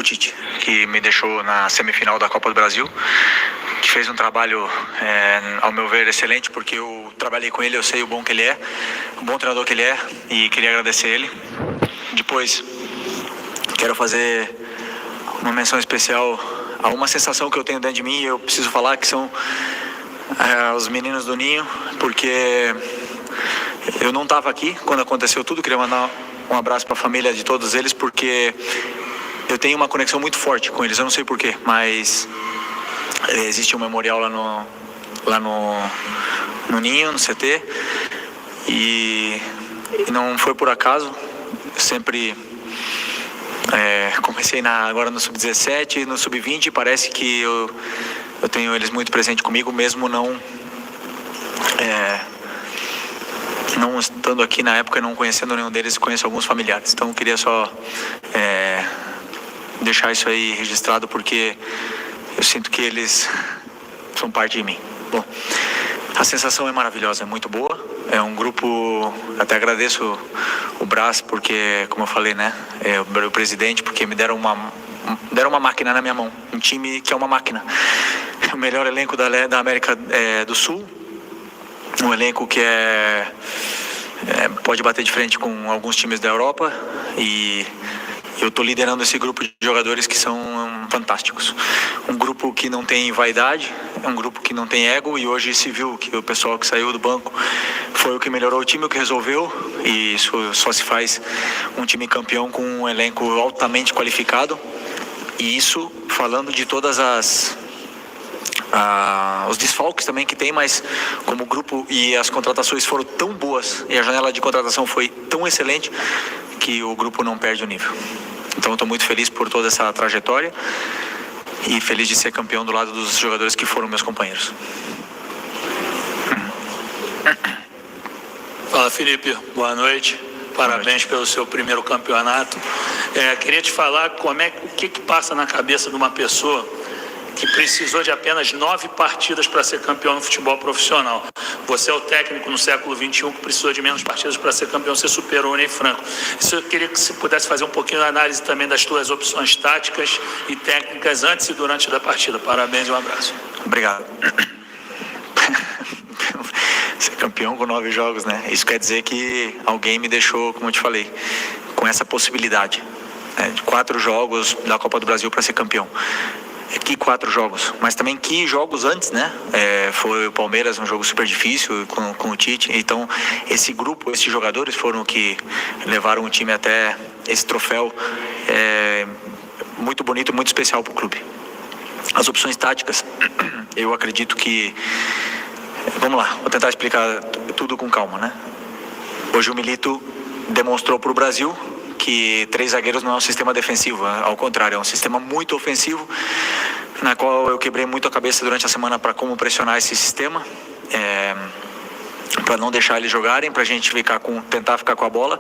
o Tite, que me deixou na semifinal da Copa do Brasil, que fez um trabalho, ao meu ver, excelente, porque eu trabalhei com ele, eu sei o bom que ele é, o bom treinador que ele é, e queria agradecer ele. Depois, quero fazer uma menção especial a uma sensação que eu tenho dentro de mim, e eu preciso falar, que são os meninos do Ninho, porque eu não estava aqui quando aconteceu tudo. Queria mandar um abraço para a família de todos eles, porque eu tenho uma conexão muito forte com eles, eu não sei porquê, mas existe um memorial lá no Ninho, no CT, e não foi por acaso. Eu sempre comecei agora no Sub-17, no Sub-20, parece que eu tenho eles muito presente comigo, mesmo não estando aqui na época e não conhecendo nenhum deles, conheço alguns familiares. Então eu queria só deixar isso aí registrado, porque eu sinto que eles são parte de mim. Bom, a sensação é maravilhosa, é muito boa. É um grupo, até agradeço o Brás, porque, como eu falei, né, o presidente, porque me deram uma máquina na minha mão, um time que é uma máquina. O melhor elenco da América do Sul, um elenco que pode bater de frente com alguns times da Europa, e eu estou liderando esse grupo de jogadores que são fantásticos. Um grupo que não tem vaidade, é um grupo que não tem ego, e hoje se viu que o pessoal que saiu do banco foi o que melhorou o time, o que resolveu, e isso só se faz um time campeão com um elenco altamente qualificado. E isso falando de todas os desfalques também que tem, mas como grupo, e as contratações foram tão boas, e a janela de contratação foi tão excelente, que o grupo não perde o nível. Então eu estou muito feliz por toda essa trajetória e feliz de ser campeão do lado dos jogadores que foram meus companheiros. Fala, Felipe, boa noite. Parabéns pelo seu primeiro campeonato. Queria te falar o que passa na cabeça de uma pessoa que precisou de apenas 9 partidas para ser campeão no futebol profissional. Você é o técnico no século XXI que precisou de menos partidas para ser campeão, você superou o Ney Franco. Isso eu queria que você pudesse fazer um pouquinho de análise também das suas opções táticas e técnicas antes e durante da partida. Parabéns e um abraço. Obrigado. Ser campeão com 9 jogos, né? Isso quer dizer que alguém me deixou, como eu te falei, com essa possibilidade, de 4 jogos da Copa do Brasil para ser campeão. Que 4 jogos, mas também que jogos antes, né? Foi o Palmeiras, um jogo super difícil com o Tite. Então esse grupo, esses jogadores foram que levaram o time até esse troféu muito bonito, muito especial para o clube. As opções táticas, eu acredito que, vamos lá, vou tentar explicar tudo com calma, né? Hoje o Milito demonstrou para o Brasil que 3 zagueiros não é um sistema defensivo, ao contrário, é um sistema muito ofensivo, na qual eu quebrei muito a cabeça durante a semana para como pressionar esse sistema, para não deixar eles jogarem, para a gente tentar ficar com a bola,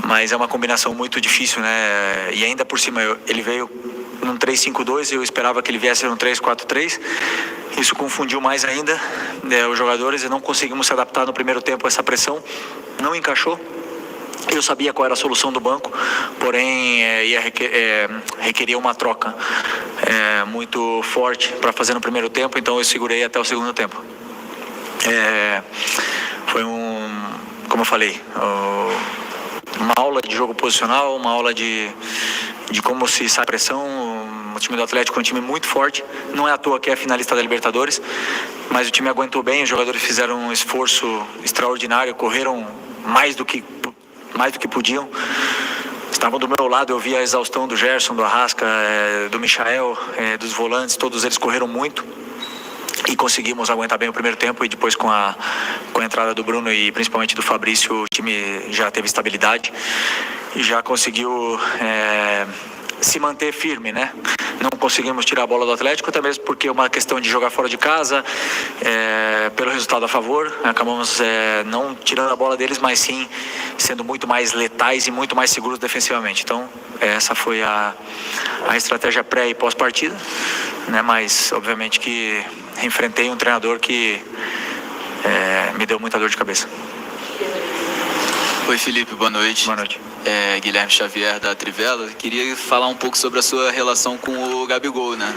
mas é uma combinação muito difícil, né? E ainda por cima, ele veio num 3-5-2, eu esperava que ele viesse num 3-4-3, isso confundiu mais ainda os jogadores, e não conseguimos se adaptar no primeiro tempo a essa pressão, não encaixou. Eu sabia qual era a solução do banco, porém ia requerer uma troca muito forte para fazer no primeiro tempo, então eu segurei até o segundo tempo. Foi como eu falei, uma aula de jogo posicional, uma aula de como se sai a pressão. O time do Atlético é um time muito forte, não é à toa que é finalista da Libertadores, mas o time aguentou bem, os jogadores fizeram um esforço extraordinário, correram mais do que podiam. Estavam do meu lado, eu vi a exaustão do Gerson, do Arrasca, do Michael, dos volantes, todos eles correram muito e conseguimos aguentar bem o primeiro tempo, e depois com a entrada do Bruno e principalmente do Fabrício, o time já teve estabilidade e já conseguiu se manter firme, né? Não conseguimos tirar a bola do Atlético, até mesmo porque é uma questão de jogar fora de casa, pelo resultado a favor, acabamos não tirando a bola deles, mas sim sendo muito mais letais e muito mais seguros defensivamente. Então essa foi a estratégia pré e pós-partida, né? Mas obviamente que enfrentei um treinador que me deu muita dor de cabeça. Oi, Felipe, boa noite. Boa noite. Guilherme Xavier da Trivela. Queria falar um pouco sobre a sua relação com o Gabigol, né?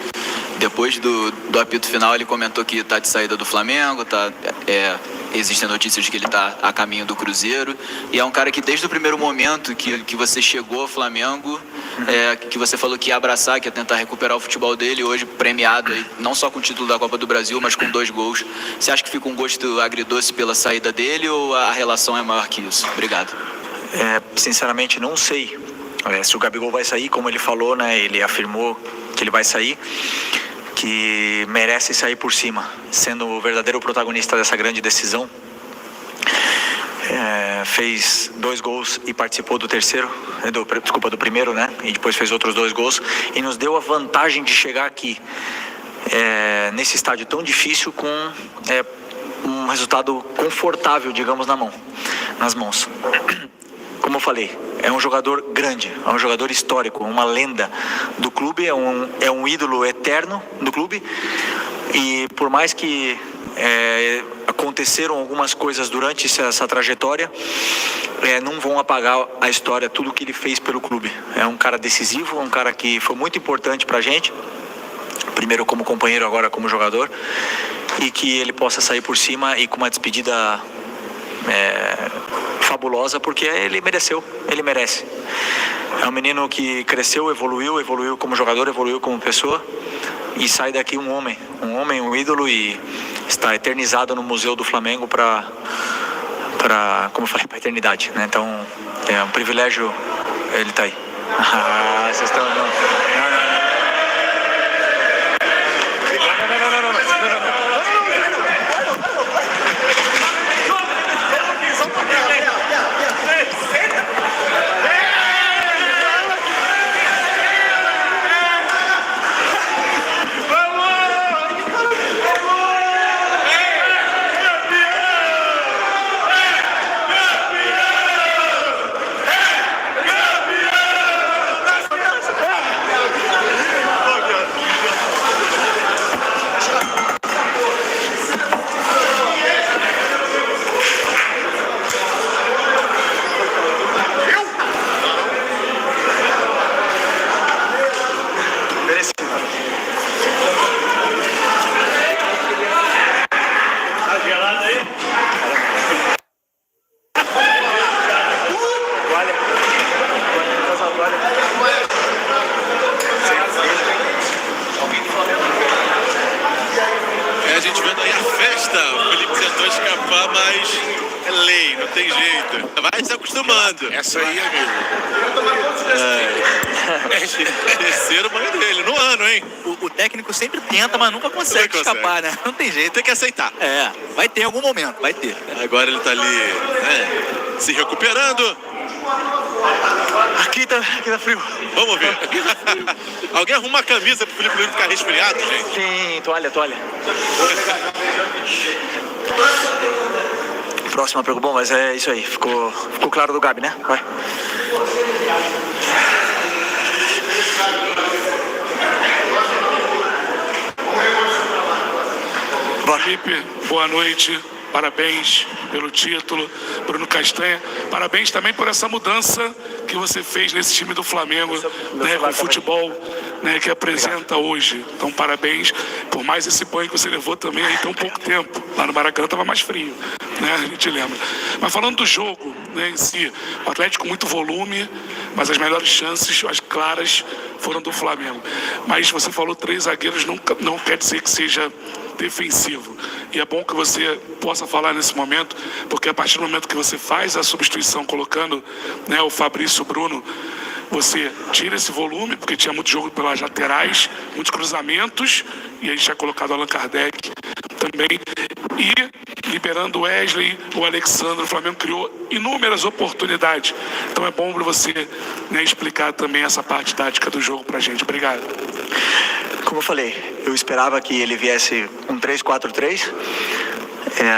Depois do apito final, ele comentou que está de saída do Flamengo, existem notícias de que ele está a caminho do Cruzeiro, e é um cara que desde o primeiro momento que você chegou ao Flamengo, que você falou que ia abraçar, que ia tentar recuperar o futebol dele, hoje premiado aí, não só com o título da Copa do Brasil, mas com 2 gols. Você acha que fica um gosto agridoce pela saída dele ou a relação é maior que isso? Obrigado. Sinceramente, não sei se o Gabigol vai sair, como ele falou, né? Ele afirmou que ele vai sair, que merece sair por cima, sendo o verdadeiro protagonista dessa grande decisão. Fez 2 gols e participou do do primeiro, né? E depois fez outros 2 gols e nos deu a vantagem de chegar aqui, nesse estádio tão difícil, com um resultado confortável, digamos, nas mãos. Como eu falei, é um jogador grande, é um jogador histórico, uma lenda do clube, é um ídolo eterno do clube. E por mais que aconteceram algumas coisas durante essa trajetória, não vão apagar a história, tudo que ele fez pelo clube. É um cara decisivo, um cara que foi muito importante pra gente, primeiro como companheiro, agora como jogador, e que ele possa sair por cima e com uma despedida fabulosa, porque ele merece. É um menino que cresceu, evoluiu como jogador, evoluiu como pessoa, e sai daqui um homem, um ídolo, e está eternizado no Museu do Flamengo para como eu falei, para a eternidade, né? Então é um privilégio ele tá aí. Vocês estão... A gente vendo aí a festa, o Felipe tentou escapar, mas é lei, não tem jeito. Vai se acostumando. Essa aí, amigo. É terceiro banho dele, no ano, hein? O técnico sempre tenta, mas nunca consegue escapar, né? Não tem jeito. Tem que aceitar. Vai ter em algum momento, vai ter. Agora ele tá ali, né, se recuperando. Aqui tá frio. Vamos ver. Alguém arruma uma camisa pro Felipe Luiz ficar resfriado, gente? Tem toalha. Próxima pergunta. Bom, mas é isso aí. Ficou claro do Gabi, né? Vai. Bora. Felipe, boa noite. Parabéns pelo título, Bruno Castanha. Parabéns também por essa mudança que você fez nesse time do Flamengo, né, com o futebol, né, que apresenta hoje. Então, parabéns por mais esse banho que você levou também aí tão pouco tempo. Lá no Maracanã estava mais frio, né, a gente lembra. Mas falando do jogo, né, em si, o Atlético muito volume, mas as melhores chances, as claras, foram do Flamengo. Mas você falou 3 zagueiros, não quer dizer que seja defensivo. E é bom que você possa falar nesse momento, porque a partir do momento que você faz a substituição colocando, né, o Fabrício, o Bruno, você tira esse volume, porque tinha muito jogo pelas laterais, muitos cruzamentos, e a gente tinha colocado o Allan Kardec também, e liberando o Wesley, o Alexandre. O Flamengo criou inúmeras oportunidades. Então é bom para você, né, explicar também essa parte tática do jogo pra gente. Obrigado. Como eu falei, eu esperava que ele viesse um 3-4-3,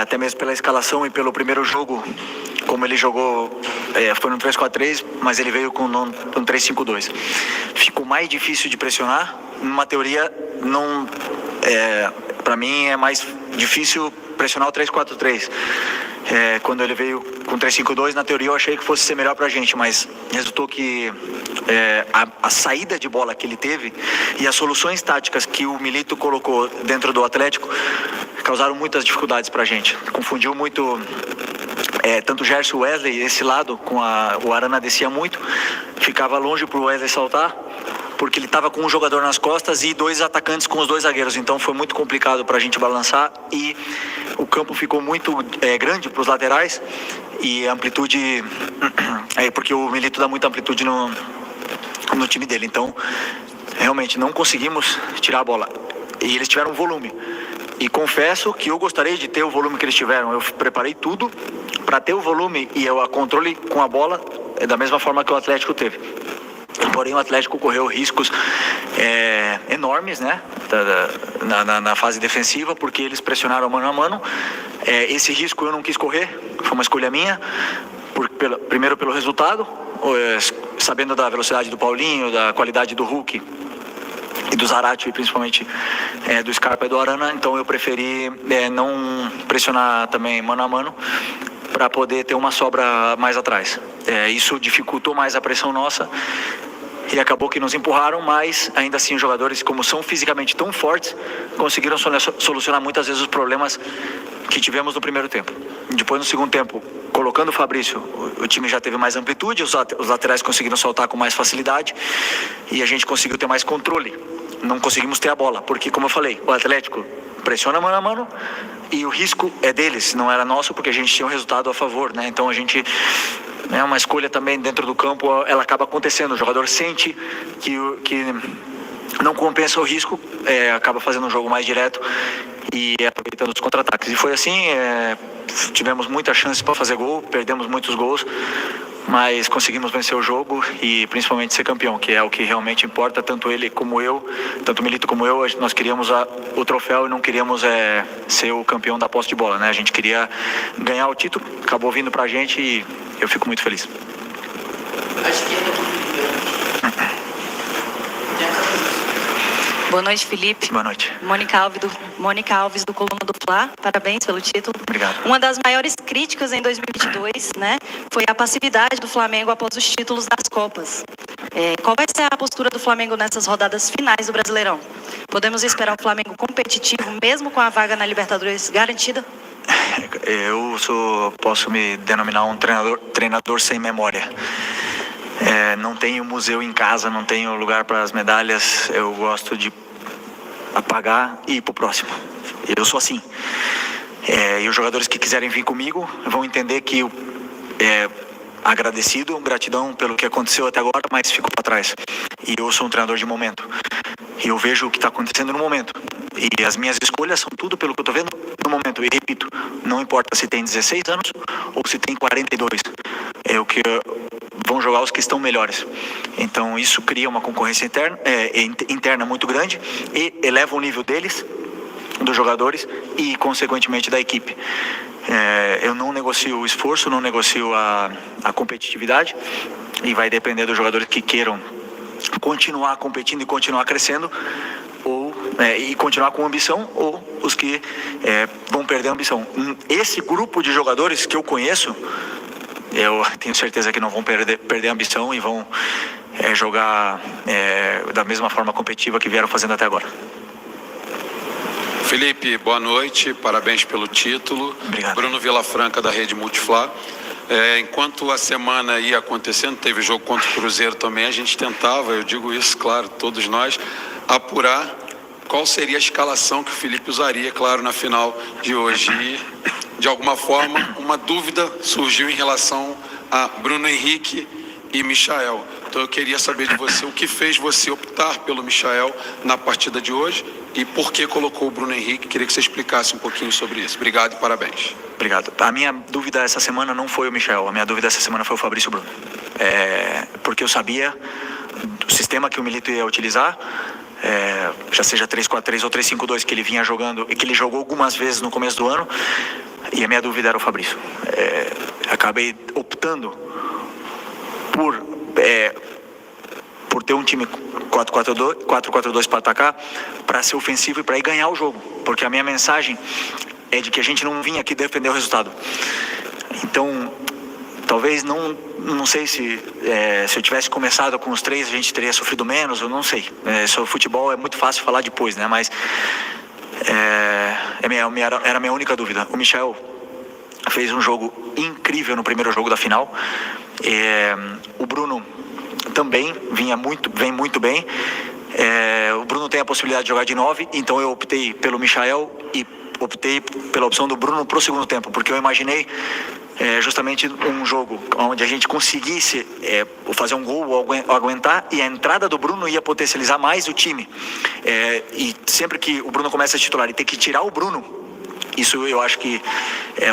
até mesmo pela escalação e pelo primeiro jogo, como ele jogou, foi no 3-4-3, mas ele veio com um 3-5-2. Ficou mais difícil de pressionar. Numa teoria, para mim é mais difícil pressionar o 3-4-3. Quando ele veio com 3-5-2, na teoria eu achei que fosse ser melhor pra gente, mas resultou que a saída de bola que ele teve e as soluções táticas que o Milito colocou dentro do Atlético causaram muitas dificuldades pra gente. Confundiu muito tanto o Gerson e o Wesley, esse lado, o Arana descia muito, ficava longe pro Wesley saltar, porque ele estava com um jogador nas costas e 2 atacantes com os 2 zagueiros, então foi muito complicado para a gente balançar e o campo ficou muito grande para os laterais e a amplitude, porque o Milito dá muita amplitude no time dele, então realmente não conseguimos tirar a bola e eles tiveram volume. E confesso que eu gostaria de ter o volume que eles tiveram. Eu preparei tudo para ter o volume e o controle com a bola da mesma forma que o Atlético teve. Porém, o Atlético correu riscos enormes, né, na fase defensiva, porque eles pressionaram mano a mano. Esse risco eu não quis correr, foi uma escolha minha, primeiro pelo resultado, sabendo da velocidade do Paulinho, da qualidade do Hulk e do Zarate, principalmente do Scarpa e do Arana, então eu preferi não pressionar também mano a mano, para poder ter uma sobra mais atrás. Isso dificultou mais a pressão nossa e acabou que nos empurraram, mas ainda assim os jogadores, como são fisicamente tão fortes, conseguiram solucionar muitas vezes os problemas que tivemos no primeiro tempo. Depois, no segundo tempo, colocando o Fabrício, o time já teve mais amplitude, os laterais conseguiram soltar com mais facilidade e a gente conseguiu ter mais controle. Não conseguimos ter a bola, porque, como eu falei, o Atlético pressiona mano a mano e o risco é deles, não era nosso, porque a gente tinha um resultado a favor, né? Então a gente, uma escolha também dentro do campo, ela acaba acontecendo, o jogador sente que não compensa o risco, acaba fazendo um jogo mais direto e aproveitando os contra-ataques. E foi assim, tivemos muitas chances para fazer gol, perdemos muitos gols, mas conseguimos vencer o jogo e principalmente ser campeão, que é o que realmente importa, tanto ele como eu, tanto o Milito como eu, nós queríamos o troféu e não queríamos ser o campeão da posse de bola, né? A gente queria ganhar o título, acabou vindo pra gente e eu fico muito feliz. Boa noite, Felipe. Boa noite. Mônica Alves do Coluna do Fla. Parabéns pelo título. Obrigado. Uma das maiores críticas em 2022, né, foi a passividade do Flamengo após os títulos das Copas. Qual vai ser a postura do Flamengo nessas rodadas finais do Brasileirão? Podemos esperar um Flamengo competitivo, mesmo com a vaga na Libertadores garantida? Posso me denominar um treinador sem memória. Não tenho museu em casa, não tenho lugar para as medalhas, eu gosto de apagar e ir pro próximo. Eu sou assim. E os jogadores que quiserem vir comigo vão entender que agradecido, gratidão pelo que aconteceu até agora, mas fico para trás. E eu sou um treinador de momento. E eu vejo o que está acontecendo no momento. E as minhas escolhas são tudo pelo que eu estou vendo no momento. E repito, não importa se tem 16 anos ou se tem 42. É o que vão jogar os que estão melhores. Então isso cria uma concorrência interna muito grande e eleva o nível deles, dos jogadores e consequentemente da equipe. Eu não negocio o esforço, não negocio a competitividade e vai depender dos jogadores que queiram continuar competindo e continuar crescendo e continuar com ambição, ou os que vão perder a ambição. Esse grupo de jogadores que eu conheço, eu tenho certeza que não vão perder a ambição e vão jogar da mesma forma competitiva que vieram fazendo até agora. Felipe, boa noite, parabéns pelo título. Obrigado. Bruno Vilafranca, da Rede Multiflá. Enquanto a semana ia acontecendo, teve jogo contra o Cruzeiro também, a gente tentava, eu digo isso, claro, todos nós, apurar qual seria a escalação que o Felipe usaria, claro, na final de hoje. E, de alguma forma, uma dúvida surgiu em relação a Bruno Henrique e Michael. Então eu queria saber de você o que fez você optar pelo Michael na partida de hoje e por que colocou o Bruno Henrique. Queria que você explicasse um pouquinho sobre isso. Obrigado e parabéns. Obrigado. A minha dúvida essa semana não foi o Michael, a minha dúvida essa semana foi o Fabrício Bruno. Porque eu sabia do sistema que o Milito ia utilizar, já seja 3-4-3 ou 3-5-2 que ele vinha jogando e que ele jogou algumas vezes no começo do ano, e a minha dúvida era o Fabrício. Acabei optando por ter um time 4-4-2 para atacar, para ser ofensivo e para ir ganhar o jogo, porque a minha mensagem é de que a gente não vinha aqui defender o resultado. Então, talvez não sei se eu tivesse começado com os 3 a gente teria sofrido menos, eu não sei. Sobre futebol é muito fácil falar depois, né? Mas era a minha única dúvida. O Michael fez um jogo incrível no primeiro jogo da final. O Bruno também vem muito bem. O Bruno tem a possibilidade de jogar de 9, então eu optei pelo Michael e optei pela opção do Bruno para o segundo tempo, porque eu imaginei justamente um jogo onde a gente conseguisse fazer um gol ou aguentar, e a entrada do Bruno ia potencializar mais o time. E sempre que o Bruno começa a titular e ter que tirar o Bruno, isso eu acho que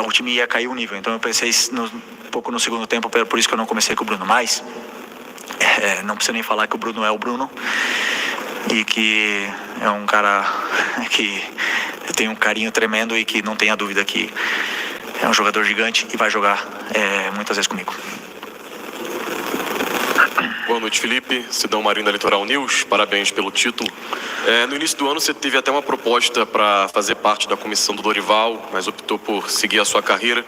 o time ia cair o nível. Então eu pensei um pouco no segundo tempo, por isso que eu não comecei com o Bruno. Mas não precisa nem falar que o Bruno é o Bruno e que é um cara que eu tenho um carinho tremendo e que não tenha dúvida que é um jogador gigante e vai jogar muitas vezes comigo. Boa noite, Felipe. Sidão Marinho da Litoral News. Parabéns pelo título. No início do ano você teve até uma proposta para fazer parte da comissão do Dorival, mas optou por seguir a sua carreira.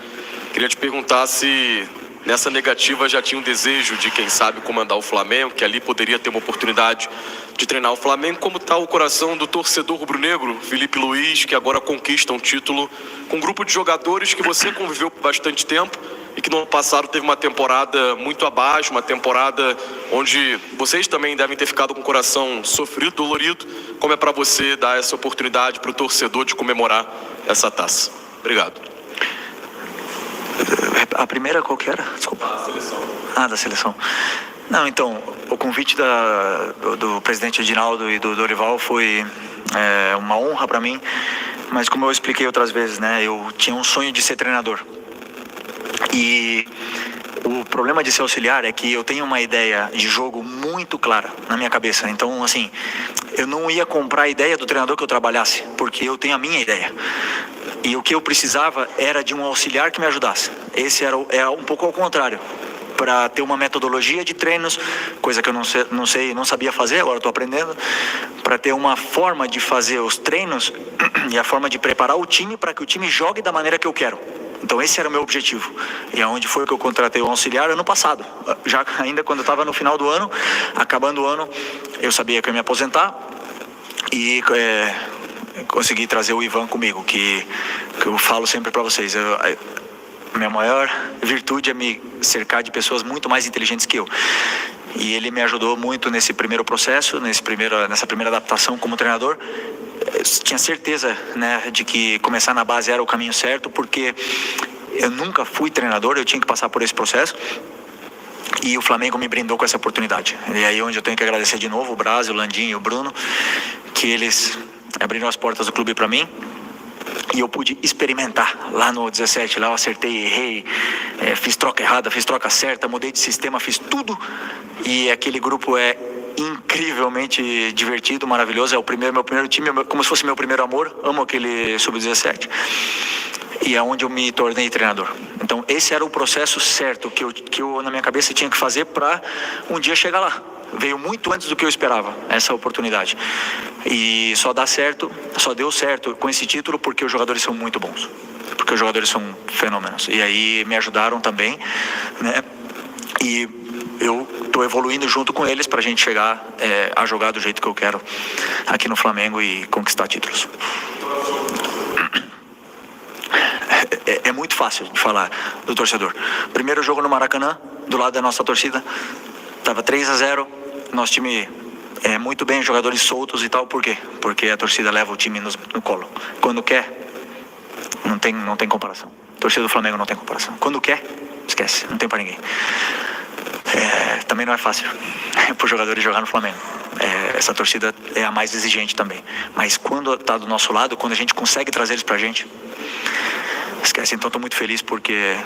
Queria te perguntar se nessa negativa já tinha um desejo de, quem sabe, comandar o Flamengo, que ali poderia ter uma oportunidade de treinar o Flamengo. Como está o coração do torcedor rubro-negro, Felipe Luiz, que agora conquista um título com um grupo de jogadores que você conviveu por bastante tempo e que no ano passado teve uma temporada muito abaixo, uma temporada onde vocês também devem ter ficado com o coração sofrido, dolorido. Como é para você dar essa oportunidade para o torcedor de comemorar essa taça? Obrigado. A primeira qual que era? Desculpa. Da seleção. Da seleção. Não, então, o convite do presidente Edinaldo e do Dorival foi uma honra para mim, mas como eu expliquei outras vezes, né, eu tinha um sonho de ser treinador. E o problema de ser auxiliar é que eu tenho uma ideia de jogo muito clara na minha cabeça. Então, assim, eu não ia comprar a ideia do treinador que eu trabalhasse, porque eu tenho a minha ideia. E o que eu precisava era de um auxiliar que me ajudasse. Esse era um pouco ao contrário, para ter uma metodologia de treinos, coisa que eu não sabia fazer, agora estou aprendendo, para ter uma forma de fazer os treinos e a forma de preparar o time para que o time jogue da maneira que eu quero. Então esse era o meu objetivo. E aonde foi que eu contratei o auxiliar? Ano passado. Já ainda quando eu estava no final do ano, acabando o ano, eu sabia que eu ia me aposentar e consegui trazer o Ivan comigo, que eu falo sempre para vocês. Minha maior virtude é me cercar de pessoas muito mais inteligentes que eu. E ele me ajudou muito nesse primeiro processo, nessa primeira adaptação como treinador. Eu tinha certeza, né, de que começar na base era o caminho certo, porque eu nunca fui treinador, eu tinha que passar por esse processo. E o Flamengo me brindou com essa oportunidade. E aí onde eu tenho que agradecer de novo o Brasil, o Landim e o Bruno, que eles abriram as portas do clube para mim. E eu pude experimentar lá no 17, lá eu acertei, errei, fiz troca errada, fiz troca certa, mudei de sistema, fiz tudo. E aquele grupo é incrivelmente divertido, maravilhoso. É meu primeiro time, como se fosse meu primeiro amor. Amo aquele sub-17. E é onde eu me tornei treinador. Então esse era o processo certo que eu na minha cabeça tinha que fazer para um dia chegar lá. Veio muito antes do que eu esperava, essa oportunidade. E só deu certo com esse título porque os jogadores são muito bons. Porque os jogadores são fenômenos. E aí me ajudaram também, né? E eu estou evoluindo junto com eles para a gente chegar a jogar do jeito que eu quero aqui no Flamengo e conquistar títulos. É muito fácil de falar do torcedor. Primeiro jogo no Maracanã, do lado da nossa torcida, estava 3-0, nosso time muito bem, jogadores soltos e tal. Por quê? Porque a torcida leva o time no colo. Quando quer, não tem comparação. A torcida do Flamengo não tem comparação. Quando quer, esquece, não tem para ninguém. Também não é fácil para os jogadores jogar no Flamengo. Essa torcida é a mais exigente também. Mas quando está do nosso lado, quando a gente consegue trazer eles para a gente, esquece. Então estou muito feliz porque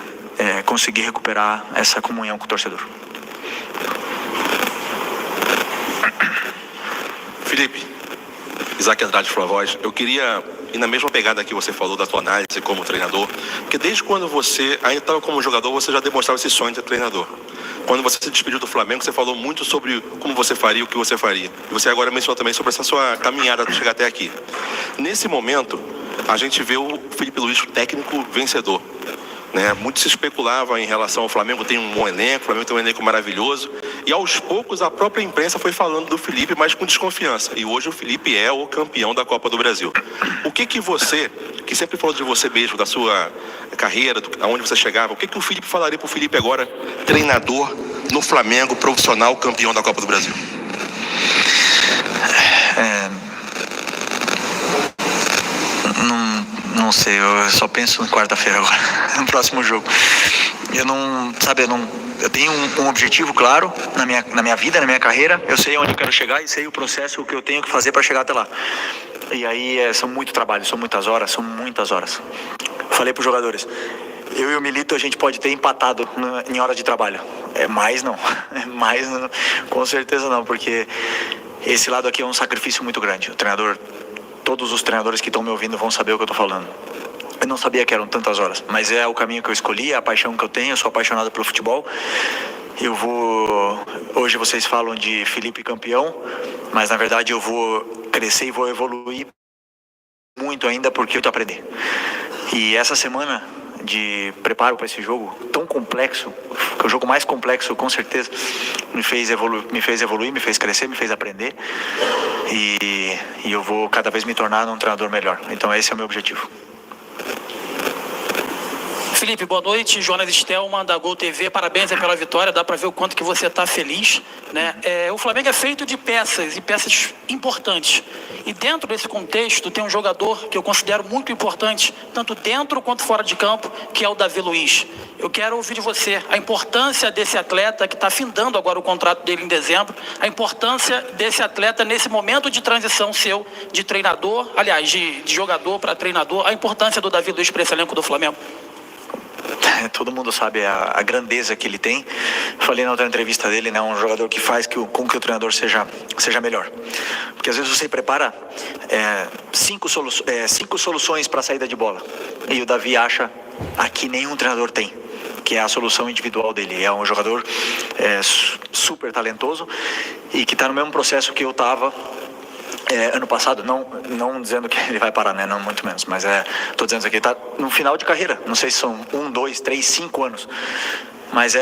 consegui recuperar essa comunhão com o torcedor. Felipe, Isaac Andrade Flavoz, eu queria ir na mesma pegada que você falou da tua análise como treinador, porque desde quando você ainda estava como jogador, você já demonstrava esse sonho de ser treinador. Quando você se despediu do Flamengo, você falou muito sobre como você faria, o que você faria. E você agora mencionou também sobre essa sua caminhada para chegar até aqui. Nesse momento, a gente vê o Felipe Luiz técnico vencedor. né? Muito se especulava em relação ao Flamengo, tem um bom elenco, o Flamengo tem um elenco maravilhoso, e aos poucos a própria imprensa foi falando do Felipe, mas com desconfiança, e hoje o Felipe é o campeão da Copa do Brasil. O que você, que sempre falou de você mesmo, da sua carreira, aonde você chegava, o que o Felipe falaria pro Felipe agora, treinador no Flamengo, profissional, campeão da Copa do Brasil? Não sei, eu só penso em quarta-feira agora, no próximo jogo. Eu tenho um objetivo claro na minha vida, na minha carreira. Eu sei onde eu quero chegar e sei o processo que eu tenho que fazer para chegar até lá. E aí são muito trabalho, são muitas horas. Falei para os jogadores, eu e o Milito a gente pode ter empatado em hora de trabalho. Mais não, com certeza não, porque esse lado aqui é um sacrifício muito grande. Todos os treinadores que estão me ouvindo vão saber o que eu estou falando. Eu não sabia que eram tantas horas, mas é o caminho que eu escolhi, é a paixão que eu tenho. Eu sou apaixonado pelo futebol. Hoje vocês falam de Felipe campeão, mas na verdade eu vou crescer e vou evoluir muito ainda, porque eu tô aprendendo. E essa semana de preparo para esse jogo tão complexo, que é o jogo mais complexo com certeza, me fez evoluir, me fez crescer, me fez aprender, e eu vou cada vez me tornar um treinador melhor. Então esse é o meu objetivo. Felipe, boa noite. Jonas Stelman, da Gol TV. Parabéns pela vitória. Dá para ver o quanto que você está feliz, né? O Flamengo é feito de peças, e peças importantes. E dentro desse contexto tem um jogador que eu considero muito importante, tanto dentro quanto fora de campo, que é o Davi Luiz. Eu quero ouvir de você a importância desse atleta que está findando agora o contrato dele em dezembro, a importância desse atleta nesse momento de transição seu de treinador, aliás, de jogador para treinador, a importância do Davi Luiz para esse elenco do Flamengo. Todo mundo sabe a grandeza que ele tem. Falei na outra entrevista dele, né? Um jogador que faz com que o treinador seja melhor. Porque às vezes você prepara 5 soluções para a saída de bola. E o Davi acha aqui nenhum treinador tem, que é a solução individual dele. É um jogador super talentoso e que está no mesmo processo que eu estava ano passado, não dizendo que ele vai parar, né? Não, muito menos, mas tô dizendo aqui, tá no final de carreira, não sei se são 1, 2, 3, 5 anos, mas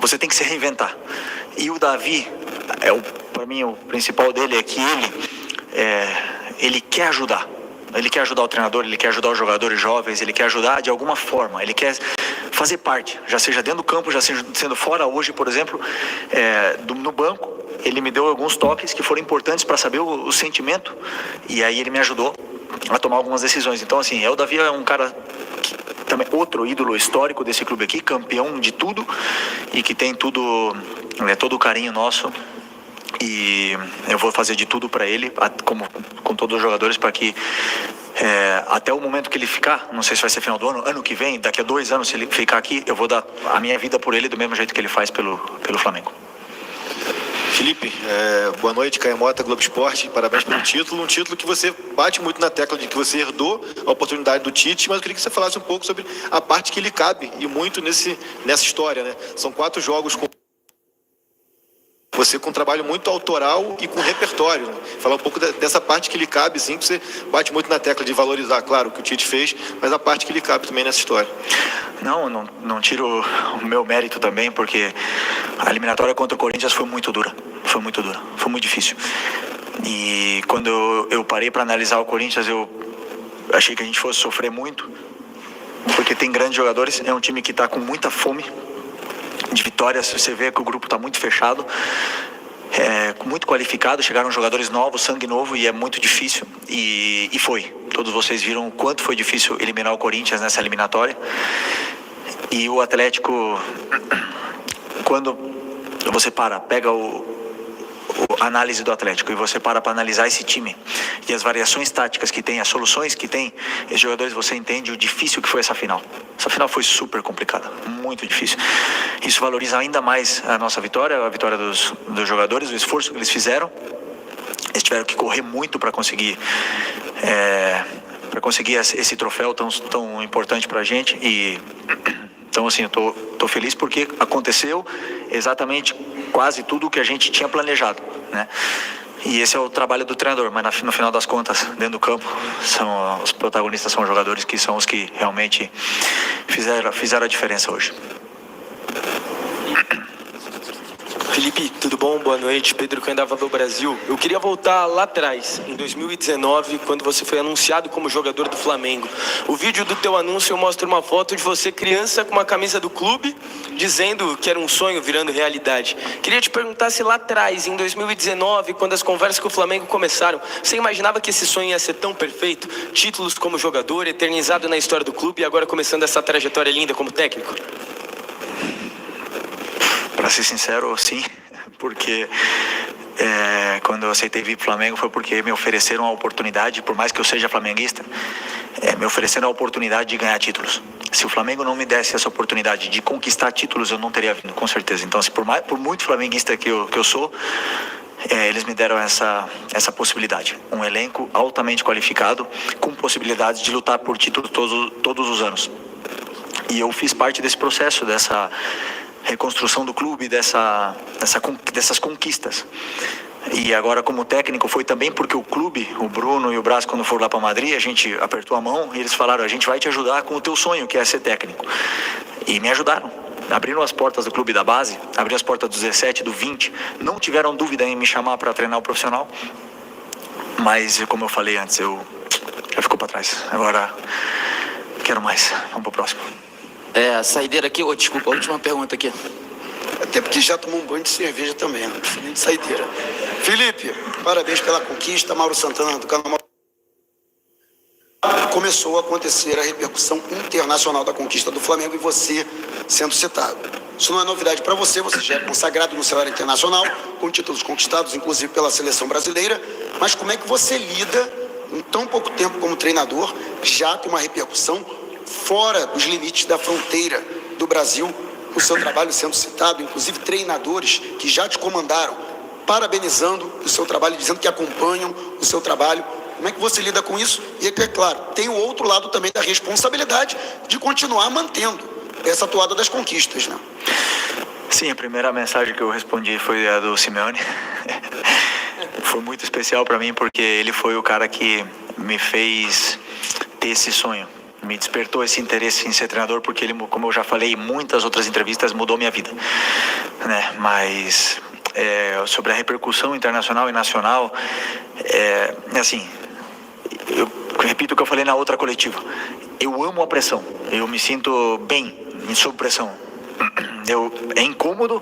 você tem que se reinventar. E o Davi, para mim, o principal dele é que ele quer ajudar. Ele quer ajudar o treinador, ele quer ajudar os jogadores jovens, ele quer ajudar de alguma forma, ele quer fazer parte, já seja dentro do campo, já seja sendo fora. Hoje, por exemplo, no banco, ele me deu alguns toques que foram importantes para saber o sentimento, e aí ele me ajudou a tomar algumas decisões. Então, assim, o Davi é um cara que, também outro ídolo histórico desse clube aqui, campeão de tudo, e que tem todo o carinho nosso. E eu vou fazer de tudo para ele, como com todos os jogadores, para que até o momento que ele ficar, não sei se vai ser final do ano que vem, daqui a 2 anos, se ele ficar aqui, eu vou dar a minha vida por ele do mesmo jeito que ele faz pelo Flamengo. Felipe, boa noite, Caio Mota, Globo Esporte, parabéns pelo título, um título que você bate muito na tecla de que você herdou a oportunidade do Tite, mas eu queria que você falasse um pouco sobre a parte que lhe cabe, e muito nessa história, né? São 4 jogos com você com um trabalho muito autoral e com repertório, né? Falar um pouco dessa parte que lhe cabe, sim, que você bate muito na tecla de valorizar, claro, o que o Tite fez, mas a parte que lhe cabe também nessa história. Não tiro o meu mérito também, porque a eliminatória contra o Corinthians foi muito dura, foi muito difícil. E quando eu parei para analisar o Corinthians, eu achei que a gente fosse sofrer muito, porque tem grandes jogadores, é um time que está com muita fome de vitórias. Você vê que o grupo está muito fechado, muito qualificado, chegaram jogadores novos, sangue novo, e é muito difícil, e foi. Todos vocês viram o quanto foi difícil eliminar o Corinthians nessa eliminatória. E o Atlético, quando você pega a análise do Atlético e você para analisar esse time e as variações táticas que tem, as soluções que tem, esses jogadores, você entende o difícil que foi essa final. Essa final foi super complicada, muito difícil. Isso valoriza ainda mais a nossa vitória, a vitória dos jogadores, o esforço que eles fizeram. Eles tiveram que correr muito para conseguir esse troféu tão importante para a gente. E então, assim, eu tô feliz porque aconteceu exatamente quase tudo o que a gente tinha planejado, né? E esse é o trabalho do treinador, mas no final das contas, dentro do campo, os protagonistas são os jogadores que são os que realmente fizeram a diferença hoje. Felipe, tudo bom? Boa noite. Pedro Candavalor Brasil. Eu queria voltar lá atrás, em 2019, quando você foi anunciado como jogador do Flamengo. O vídeo do teu anúncio mostra uma foto de você criança com uma camisa do clube, dizendo que era um sonho virando realidade. Queria te perguntar se lá atrás, em 2019, quando as conversas com o Flamengo começaram, você imaginava que esse sonho ia ser tão perfeito? Títulos como jogador, eternizado na história do clube e agora começando essa trajetória linda como técnico? Para ser sincero, sim, porque quando eu aceitei vir para o Flamengo foi porque me ofereceram a oportunidade, por mais que eu seja flamenguista, me ofereceram a oportunidade de ganhar títulos. Se o Flamengo não me desse essa oportunidade de conquistar títulos, eu não teria vindo, com certeza. Então, por muito flamenguista que eu sou, eles me deram essa possibilidade. Um elenco altamente qualificado, com possibilidades de lutar por títulos todos os anos. E eu fiz parte desse processo, dessa reconstrução do clube, dessas conquistas. E agora como técnico foi também porque o clube, o Bruno e o Brás, quando foram lá para Madrid, a gente apertou a mão e eles falaram: a gente vai te ajudar com o teu sonho, que é ser técnico. E me ajudaram. Abriram as portas do clube da base, abriram as portas do 17, do 20, não tiveram dúvida em me chamar para treinar o profissional. Mas, como eu falei antes, já ficou para trás. Agora quero mais. Vamos pro próximo. A saideira aqui, desculpa, a última pergunta aqui. Até porque já tomou um banho de cerveja também, não precisa nem de saideira. Felipe, parabéns pela conquista. Mauro Santana, do canal. Começou a acontecer a repercussão internacional da conquista do Flamengo e você sendo citado. Isso não é novidade para você, você já é consagrado no cenário internacional, com títulos conquistados, inclusive pela seleção brasileira. Mas como é que você lida, em tão pouco tempo como treinador, já tem uma repercussão fora dos limites da fronteira do Brasil, o seu trabalho sendo citado, inclusive treinadores que já te comandaram, parabenizando o seu trabalho, dizendo que acompanham o seu trabalho. Como é que você lida com isso? E é claro, tem o outro lado também da responsabilidade de continuar mantendo essa toada das conquistas, né? Sim, a primeira mensagem que eu respondi foi a do Simeone. Foi muito especial para mim porque ele foi o cara que me fez ter esse sonho. Me despertou esse interesse em ser treinador porque ele, como eu já falei em muitas outras entrevistas, mudou minha vida, né? Mas sobre a repercussão internacional e nacional, assim, eu repito o que eu falei na outra coletiva. Eu amo a pressão, eu me sinto bem sob pressão. É incômodo,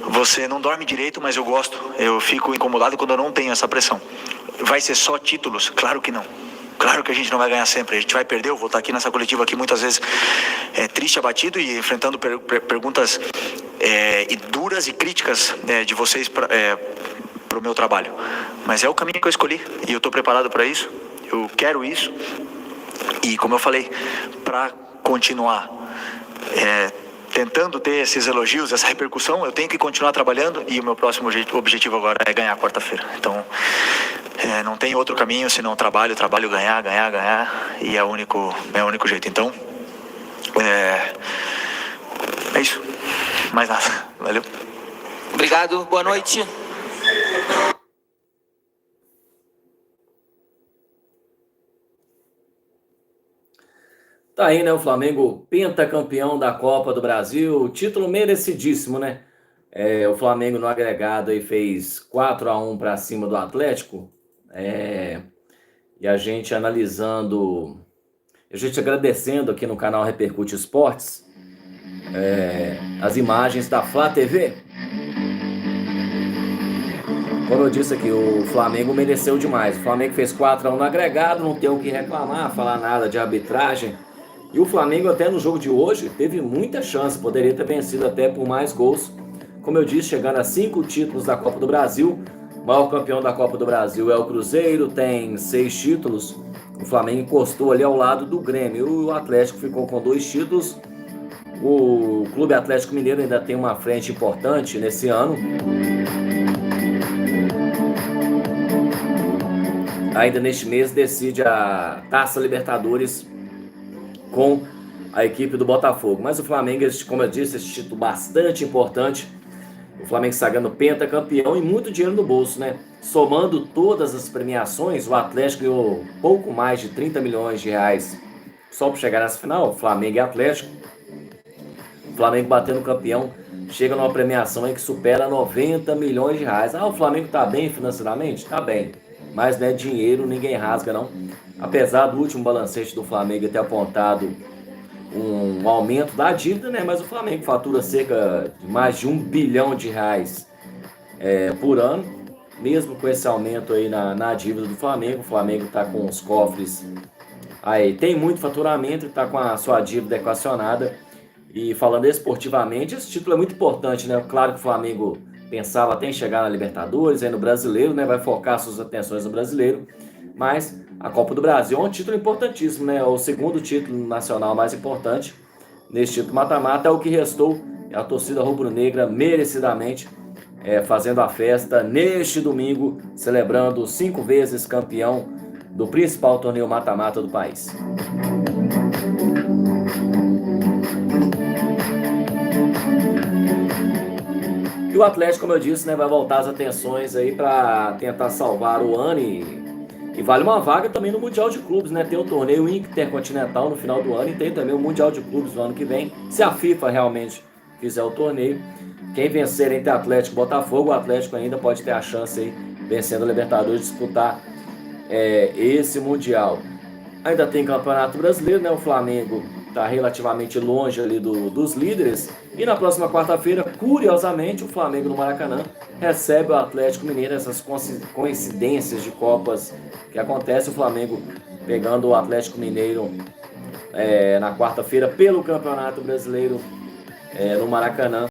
você não dorme direito, mas eu gosto. Eu fico incomodado quando eu não tenho essa pressão. Vai ser só títulos? Claro que não. Claro que a gente não vai ganhar sempre, a gente vai perder. Eu vou estar aqui nessa coletiva aqui muitas vezes triste, abatido e enfrentando perguntas duras e críticas de vocês para o meu trabalho. Mas é o caminho que eu escolhi e eu estou preparado para isso, eu quero isso. E como eu falei, para continuar tentando ter esses elogios, essa repercussão, eu tenho que continuar trabalhando e o meu próximo objetivo agora é ganhar quarta-feira. Então, não tem outro caminho senão trabalho, ganhar e é o único jeito. Então, é isso. Mais nada. Valeu. Obrigado, boa noite. Tá aí, né, o Flamengo pentacampeão da Copa do Brasil, título merecidíssimo, né? O Flamengo no agregado aí fez 4-1 para cima do Atlético, e a gente analisando, a gente agradecendo aqui no canal Repercute Esportes, as imagens da Flá TV. Como eu disse aqui, o Flamengo mereceu demais. O Flamengo fez 4-1 no agregado, não tem o que reclamar, falar nada de arbitragem. E o Flamengo até no jogo de hoje teve muita chance, poderia ter vencido até por mais gols. Como eu disse, chegando a 5 títulos da Copa do Brasil. O maior campeão da Copa do Brasil é o Cruzeiro, tem 6 títulos. O Flamengo encostou ali ao lado do Grêmio. O Atlético ficou com 2 títulos. O Clube Atlético Mineiro ainda tem uma frente importante nesse ano. Ainda neste mês decide a Taça Libertadores com a equipe do Botafogo. Mas o Flamengo, como eu disse, esse título bastante importante. O O Flamengo sagrando pentacampeão e muito dinheiro no bolso, né? Somando todas as premiações, o Atlético ganhou pouco mais de 30 milhões de reais só para chegar nessa final, Flamengo e Atlético. O Flamengo batendo campeão, chega numa premiação aí que supera 90 milhões de reais. Ah, o Flamengo tá bem financeiramente? Tá bem. Mas não é dinheiro, ninguém rasga não. Apesar do último balancete do Flamengo ter apontado um aumento da dívida, né? Mas o Flamengo fatura cerca de mais de 1 bilhão de reais por ano. Mesmo com esse aumento aí na dívida do Flamengo, o Flamengo está com os cofres aí, tem muito faturamento e está com a sua dívida equacionada. E falando esportivamente, esse título é muito importante, né? Claro que o Flamengo pensava até em chegar na Libertadores, aí no Brasileiro, né? Vai focar suas atenções no Brasileiro, mas a Copa do Brasil é um título importantíssimo, né? O segundo título nacional mais importante nesse título mata-mata. É o que restou, a torcida rubro-negra merecidamente fazendo a festa neste domingo, celebrando 5 vezes campeão do principal torneio mata-mata do país. E o Atlético, como eu disse, né, vai voltar as atenções aí para tentar salvar o ano e vale uma vaga também no Mundial de Clubes, né? Tem o torneio intercontinental no final do ano e tem também o Mundial de Clubes no ano que vem. Se a FIFA realmente fizer o torneio, quem vencer entre Atlético e Botafogo, o Atlético ainda pode ter a chance aí, vencendo o Libertadores, de disputar esse Mundial. Ainda tem Campeonato Brasileiro, né? O Flamengo está relativamente longe ali dos líderes. E na próxima quarta-feira, curiosamente, o Flamengo no Maracanã recebe o Atlético Mineiro. Essas coincidências de Copas que acontecem. O Flamengo pegando o Atlético Mineiro na quarta-feira pelo Campeonato Brasileiro no Maracanã.